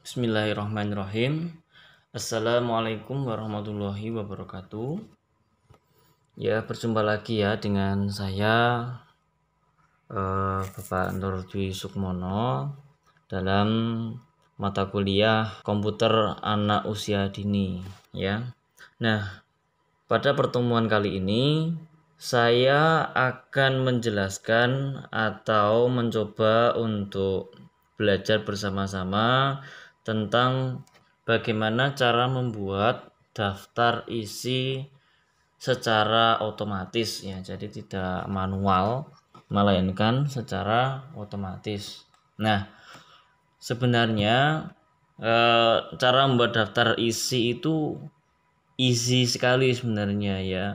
Bismillahirrahmanirrahim. Assalamualaikum warahmatullahi wabarakatuh. Ya, berjumpa lagi ya dengan saya Bapak Nur Dwi Sukmono dalam mata kuliah komputer anak usia dini ya. Nah, pada pertemuan kali ini saya akan menjelaskan atau mencoba untuk belajar bersama-sama tentang bagaimana cara membuat daftar isi secara otomatis ya. Jadi tidak manual melainkan secara otomatis. Nah, sebenarnya cara membuat daftar isi itu easy sekali sebenarnya ya.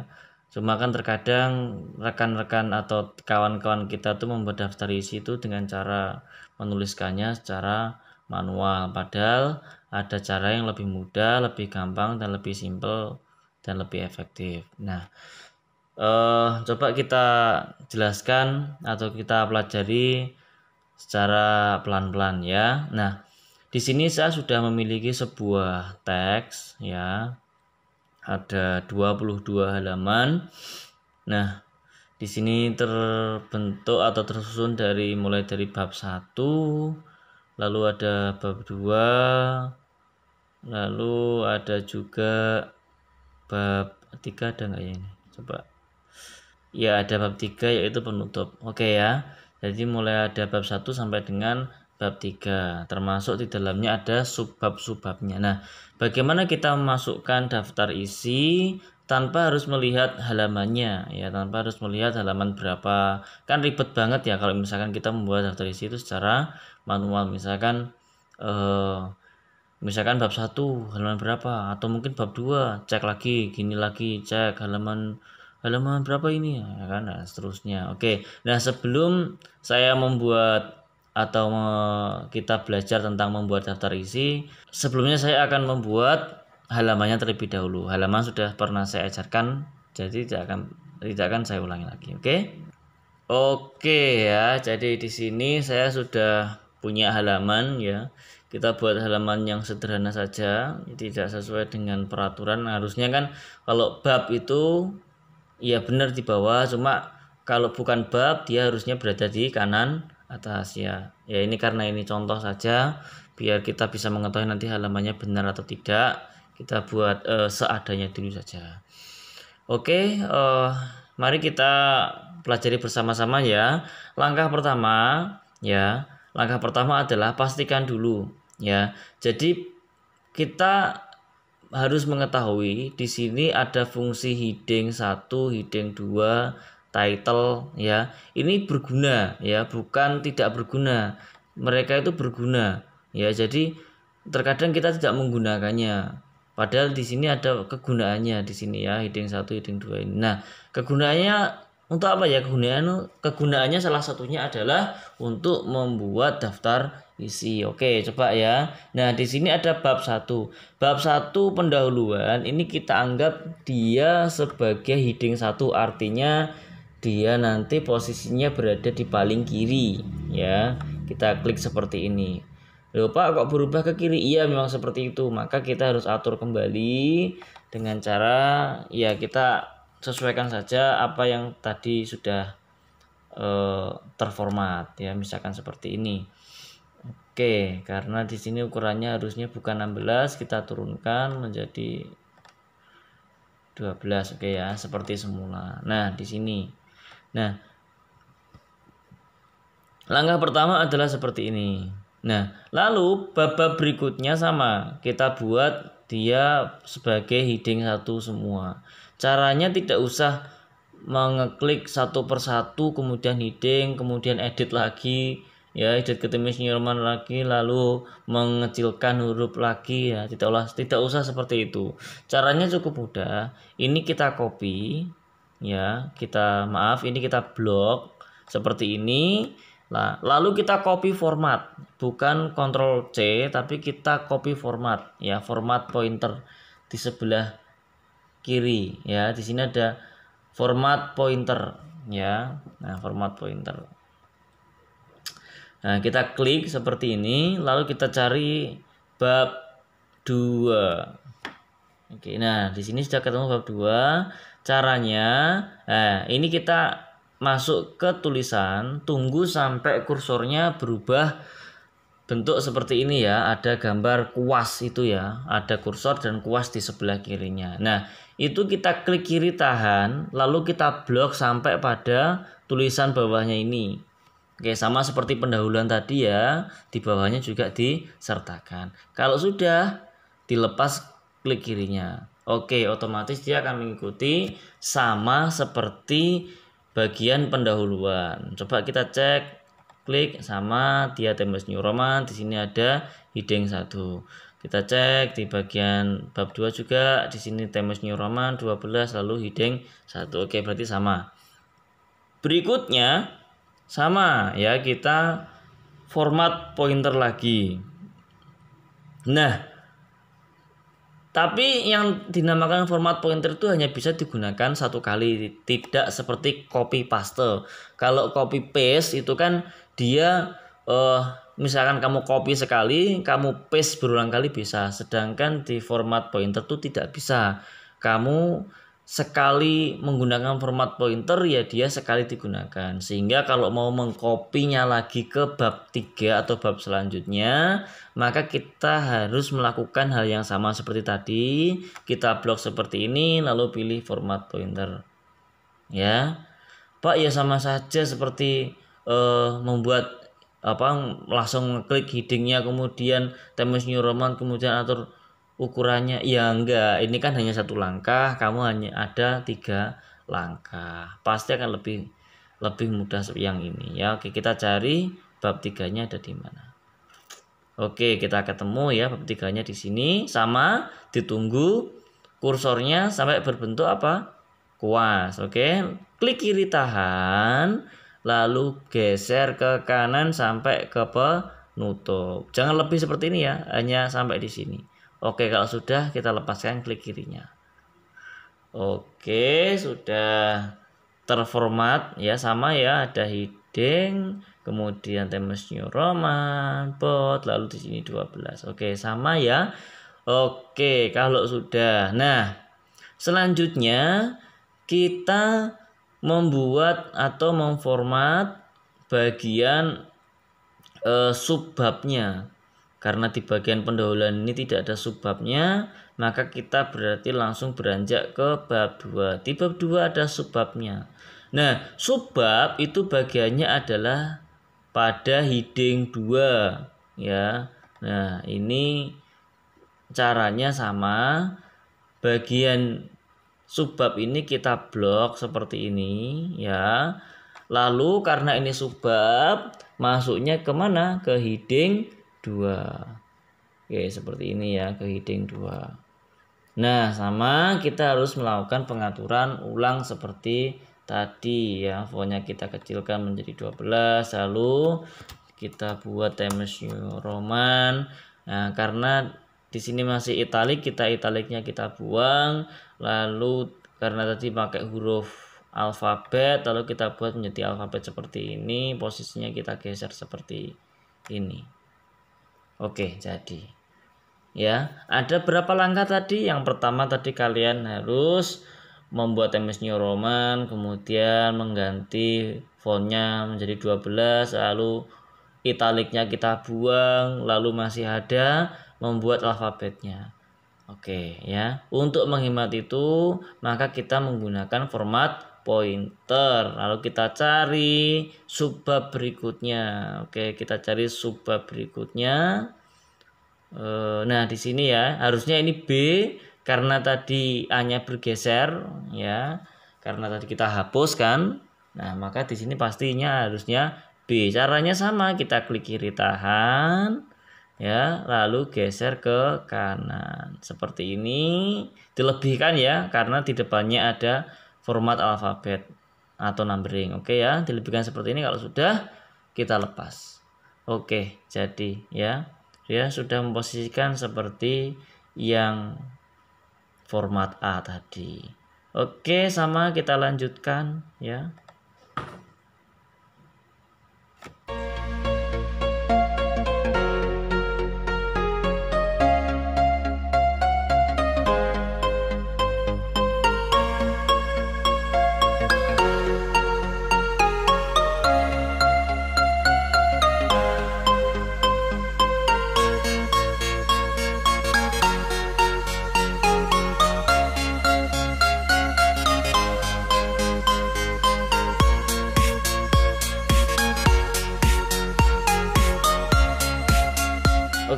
Cuma kan terkadang rekan-rekan atau kawan-kawan kita tuh membuat daftar isi itu dengan cara menuliskannya secara manual. Padahal ada cara yang lebih mudah, lebih gampang, dan lebih simpel dan lebih efektif. Nah, coba kita jelaskan atau kita pelajari secara pelan-pelan ya. Nah, di sini saya sudah memiliki sebuah teks ya. Ada 22 halaman. Nah, di sini terbentuk atau tersusun mulai dari bab 1, lalu ada bab 2, lalu ada juga bab 3, ada nggak ya ini? Coba. Ya, ada bab 3 yaitu penutup. Oke ya. Jadi mulai ada bab 1 sampai dengan bab 3. Termasuk di dalamnya ada subbab-subbabnya. Nah, bagaimana kita memasukkan daftar isi tanpa harus melihat halamannya ya, tanpa harus melihat halaman berapa. Kan ribet banget ya kalau misalkan kita membuat daftar isi itu secara manual. Misalkan bab 1 halaman berapa, atau mungkin bab 2 cek lagi, gini lagi, cek halaman berapa ini ya kan, nah, seterusnya. Oke, nah sebelum saya membuat atau kita belajar tentang membuat daftar isi, sebelumnya saya akan membuat halamannya terlebih dahulu. Halaman sudah pernah saya ajarkan, jadi tidak akan saya ulangi lagi. Oke ya, jadi di sini saya sudah punya halaman ya. Kita buat halaman yang sederhana saja, tidak sesuai dengan peraturan. Harusnya kan kalau bab itu ya benar di bawah, cuma kalau bukan bab dia harusnya berada di kanan atas ya. Ya ini karena ini contoh saja biar kita bisa mengetahui nanti halamannya benar atau tidak. Kita buat seadanya dulu saja. Oke, mari kita pelajari bersama-sama ya. Langkah pertama adalah pastikan dulu ya. Jadi kita harus mengetahui di sini ada fungsi heading 1, heading 2, title ya. Ini berguna ya, bukan tidak berguna. Mereka itu berguna ya. Jadi terkadang kita tidak menggunakannya. Padahal di sini ada kegunaannya di sini ya, heading 1, heading 2 ini. Nah, kegunaannya untuk apa ya? Kegunaannya salah satunya adalah untuk membuat daftar isi. Oke, coba ya. Nah, di sini ada bab 1. Bab 1 pendahuluan ini kita anggap dia sebagai heading 1, artinya dia nanti posisinya berada di paling kiri ya. Kita klik seperti ini. Loh Pak, kok berubah ke kiri? Iya, memang seperti itu. Maka kita harus atur kembali dengan cara ya kita sesuaikan saja apa yang tadi sudah terformat ya, misalkan seperti ini. Oke, karena di sini ukurannya harusnya bukan 16, kita turunkan menjadi 12. Oke ya, seperti semula. Nah, di sini. Nah, langkah pertama adalah seperti ini. Nah, lalu bab berikutnya sama. Kita buat dia sebagai heading 1 semua. Caranya tidak usah mengeklik satu persatu, kemudian heading, kemudian edit lagi, ya edit ketemis Newman lagi, lalu mengecilkan huruf lagi ya. Tidak usah seperti itu. Caranya cukup mudah. Ini kita copy, ya ini kita blok seperti ini. Nah, lalu kita copy format, bukan Ctrl C, tapi kita copy format, ya format pointer di sebelah kiri, ya di sini ada format pointer, ya. Nah, format pointer. Nah, kita klik seperti ini, lalu kita cari bab 2. Oke, nah di sini sudah ketemu bab 2. Caranya, ini kita masuk ke tulisan, tunggu sampai kursornya berubah bentuk seperti ini ya, ada gambar kuas itu ya, ada kursor dan kuas di sebelah kirinya. Nah, itu kita klik kiri tahan, lalu kita blok sampai pada tulisan bawahnya ini. Oke, sama seperti pendahuluan tadi ya, di bawahnya juga disertakan. Kalau sudah, dilepas klik kirinya. Oke, otomatis dia akan mengikuti sama seperti bagian pendahuluan. Coba kita cek, klik sama dia Times New Roman. Di sini ada heading 1. Kita cek di bagian bab 2 juga, di sini Times New Roman 12 lalu heading 1. Oke, berarti sama. Berikutnya sama ya, kita format pointer lagi. Nah, tapi yang dinamakan format pointer itu hanya bisa digunakan satu kali, tidak seperti copy paste. Kalau copy paste itu kan dia misalkan kamu copy sekali, kamu paste berulang kali bisa. Sedangkan di format pointer itu tidak bisa. Kamu sekali menggunakan format pointer ya dia sekali digunakan. Sehingga kalau mau mengkopinya lagi ke bab 3 atau bab selanjutnya, maka kita harus melakukan hal yang sama seperti tadi. Kita blok seperti ini lalu pilih format pointer. Ya. Pak, ya sama saja seperti membuat langsung klik headingnya kemudian Times New Roman kemudian atur ukurannya. Ya enggak, ini kan hanya satu langkah, kamu hanya ada 3 langkah, pasti akan lebih mudah yang ini ya. Oke, kita cari bab 3-nya ada di mana. Oke, kita ketemu ya bab 3-nya di sini. Sama, ditunggu kursornya sampai berbentuk apa? Kuas. Oke, klik kiri tahan lalu geser ke kanan sampai ke penutup. Jangan lebih seperti ini ya, hanya sampai di sini. Oke, kalau sudah kita lepaskan klik kirinya. Oke, sudah terformat ya, sama ya, ada heading, kemudian Times New Roman, bot, lalu di sini 12. Oke, sama ya. Oke, kalau sudah. Nah, selanjutnya kita membuat atau memformat bagian subbabnya. Karena di bagian pendahuluan ini tidak ada subbabnya, maka kita berarti langsung beranjak ke bab 2. Di bab 2 ada subbabnya. Nah, subbab itu bagiannya adalah pada heading 2 ya. Nah, ini caranya sama. Bagian subbab ini kita blok seperti ini ya. Lalu karena ini subbab, masuknya kemana? Ke heading 2. Oke, seperti ini ya, ke heading 2. Nah, sama kita harus melakukan pengaturan ulang seperti tadi ya. Fontnya kita kecilkan menjadi 12, lalu kita buat Times New Roman. Nah, karena di sini masih italik, italiknya kita buang. Lalu karena tadi pakai huruf alfabet, lalu kita buat menjadi alfabet seperti ini. Posisinya kita geser seperti ini. Oke, jadi ya, ada berapa langkah tadi? Yang pertama tadi kalian harus membuat Times New Roman, kemudian mengganti fontnya menjadi 12, lalu italiknya kita buang, lalu masih ada membuat alfabetnya. Oke ya, untuk menghemat itu maka kita menggunakan format pointer. Lalu kita cari subbab berikutnya. Oke, kita cari subbab berikutnya. Nah, di sini ya, harusnya ini B karena tadi A-nya bergeser ya. Karena tadi kita hapus kan. Nah, maka di sini pastinya harusnya B. Caranya sama, kita klik kiri tahan ya, lalu geser ke kanan. Seperti ini. Dilebihkan ya, karena di depannya ada format alfabet atau numbering. Oke ya, dilebihkan seperti ini. Kalau sudah, kita lepas. Oke, jadi ya, dia sudah memposisikan seperti yang format A tadi. Oke, sama kita lanjutkan ya.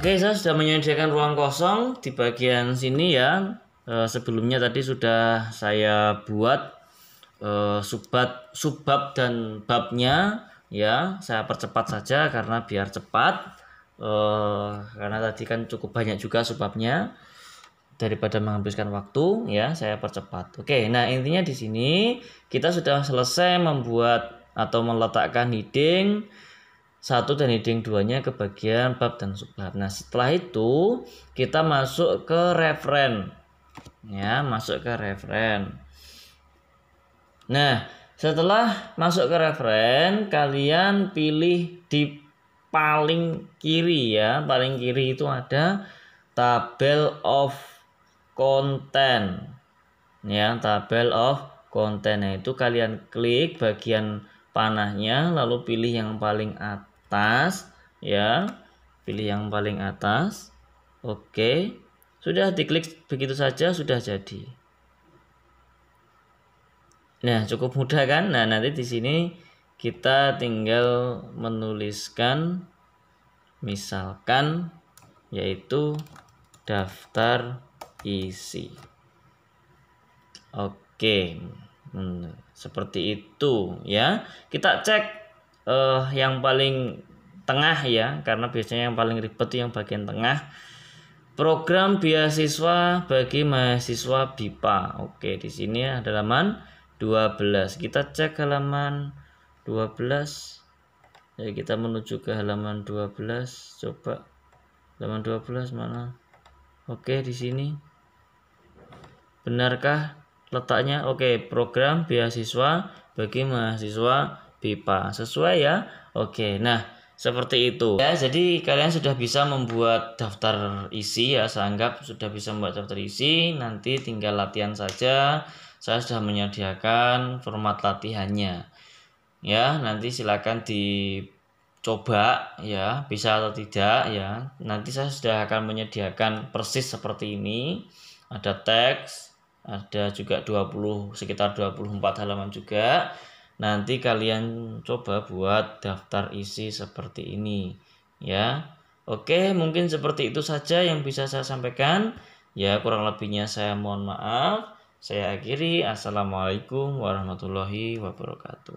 Oke, saya sudah menyediakan ruang kosong di bagian sini ya. Sebelumnya tadi sudah saya buat subbab dan babnya ya. Saya percepat saja karena biar cepat. Karena tadi kan cukup banyak juga subbabnya, daripada menghabiskan waktu ya, saya percepat. Oke, nah intinya di sini kita sudah selesai membuat atau meletakkan heading 1 dan heading 2-nya ke bagian bab dan subbab. Nah, setelah itu kita masuk ke referen. Ya, masuk ke referen. Nah, setelah masuk ke referen, kalian pilih di paling kiri ya. Paling kiri itu ada tabel of content. Ya, tabel of content. Nah, itu kalian klik bagian panahnya lalu pilih yang paling atas ya. Pilih yang paling atas. Oke. Sudah diklik begitu saja sudah jadi. Nah, cukup mudah kan? Nah, nanti di sini kita tinggal menuliskan misalkan yaitu daftar isi. Oke. Seperti itu ya. Kita cek yang paling tengah ya, karena biasanya yang paling ribet yang bagian tengah. Program beasiswa bagi mahasiswa BIPA. Oke, di sini ada halaman 12. Kita cek halaman 12. Ya, kita menuju ke halaman 12. Coba halaman 12 mana? Oke, di sini. Benarkah letaknya? Oke, program beasiswa bagi mahasiswa BIPA. Sesuai ya? Oke, nah seperti itu ya. Jadi kalian sudah bisa membuat daftar isi ya. Saya anggap sudah bisa membuat daftar isi. Nanti tinggal latihan saja. Saya sudah menyediakan format latihannya ya. Nanti silakan dicoba ya, bisa atau tidak ya. Nanti saya sudah akan menyediakan persis seperti ini. Ada teks, ada juga sekitar 24 halaman juga. Nanti kalian coba buat daftar isi seperti ini ya. Oke, mungkin seperti itu saja yang bisa saya sampaikan ya. Kurang lebihnya saya mohon maaf. Saya akhiri. Assalamualaikum warahmatullahi wabarakatuh.